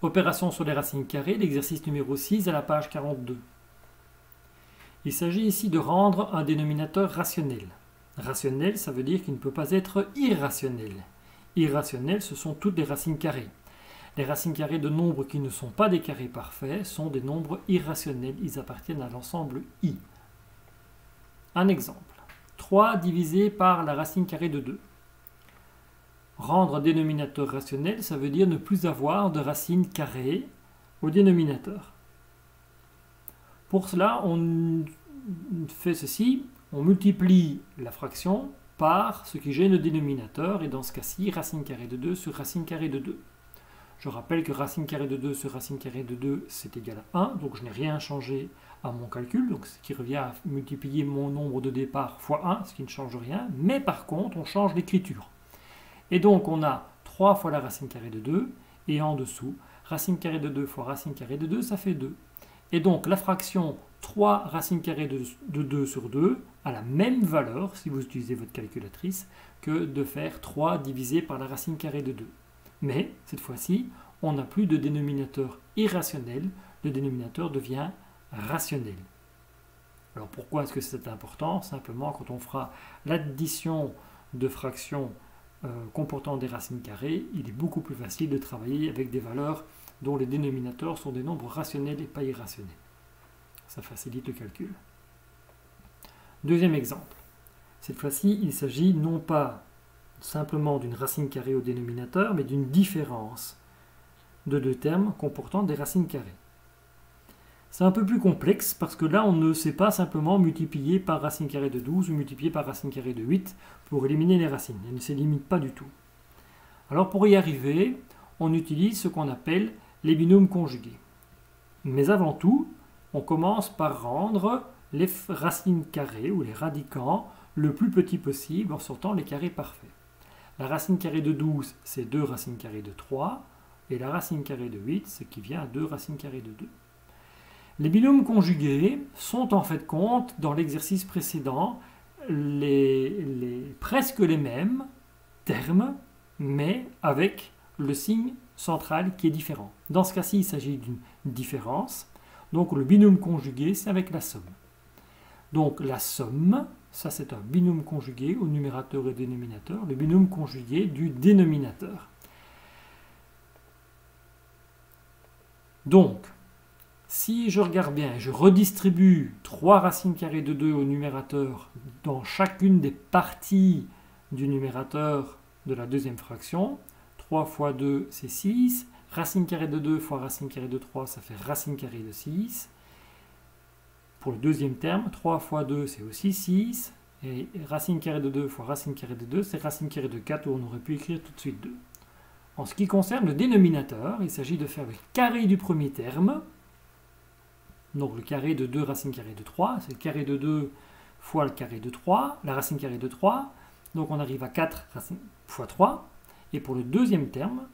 Opération sur les racines carrées, l'exercice numéro 6 à la page 42. Il s'agit ici de rendre un dénominateur rationnel. Rationnel, ça veut dire qu'il ne peut pas être irrationnel. Irrationnel, ce sont toutes les racines carrées. Les racines carrées de nombres qui ne sont pas des carrés parfaits sont des nombres irrationnels. Ils appartiennent à l'ensemble I. Un exemple. 3 divisé par la racine carrée de 2. Rendre un dénominateur rationnel, ça veut dire ne plus avoir de racine carrée au dénominateur. Pour cela, on fait ceci, on multiplie la fraction par ce qui gêne le dénominateur, et dans ce cas-ci, racine carrée de 2 sur racine carrée de 2. Je rappelle que racine carrée de 2 sur racine carrée de 2, c'est égal à 1, donc je n'ai rien changé à mon calcul, donc ce qui revient à multiplier mon nombre de départ fois 1, ce qui ne change rien, mais par contre, on change l'écriture. Et donc, on a 3 fois la racine carrée de 2, et en dessous, racine carrée de 2 fois racine carrée de 2, ça fait 2. Et donc, la fraction 3 racine carrée de 2 sur 2 a la même valeur, si vous utilisez votre calculatrice, que de faire 3 divisé par la racine carrée de 2. Mais, cette fois-ci, on n'a plus de dénominateur irrationnel, le dénominateur devient rationnel. Alors pourquoi est-ce que c'est important? Simplement, quand on fera l'addition de fractions comportant des racines carrées, il est beaucoup plus facile de travailler avec des valeurs dont les dénominateurs sont des nombres rationnels et pas irrationnels. Ça facilite le calcul. Deuxième exemple. Cette fois-ci, il s'agit non pas simplement d'une racine carrée au dénominateur, mais d'une différence de deux termes comportant des racines carrées. C'est un peu plus complexe parce que là, on ne sait pas simplement multiplier par racine carrée de 12 ou multiplier par racine carrée de 8 pour éliminer les racines. Elles ne s'éliminent pas du tout. Alors pour y arriver, on utilise ce qu'on appelle les binômes conjugués. Mais avant tout, on commence par rendre les racines carrées ou les radicants le plus petit possible en sortant les carrés parfaits. La racine carrée de 12, c'est 2 racines carrées de 3, et la racine carrée de 8, ce qui vient à 2 racines carrées de 2. Les binômes conjugués sont en fait compte, dans l'exercice précédent, presque les mêmes termes, mais avec le signe central qui est différent. Dans ce cas-ci, il s'agit d'une différence. Donc le binôme conjugué, c'est avec la somme. Donc la somme, ça c'est un binôme conjugué au numérateur et dénominateur, le binôme conjugué du dénominateur. Donc, si je regarde bien, je redistribue 3 racines carrées de 2 au numérateur dans chacune des parties du numérateur de la deuxième fraction. 3 fois 2, c'est 6. Racine carrée de 2 fois racine carrée de 3, ça fait racine carrée de 6. Pour le deuxième terme, 3 fois 2, c'est aussi 6. Et racine carrée de 2 fois racine carrée de 2, c'est racine carrée de 4, où on aurait pu écrire tout de suite 2. En ce qui concerne le dénominateur, il s'agit de faire le carré du premier terme. Donc le carré de 2 racine carrée de 3, c'est le carré de 2 fois le carré de 3, la racine carrée de 3. Donc on arrive à 4 fois 3. Et pour le deuxième terme,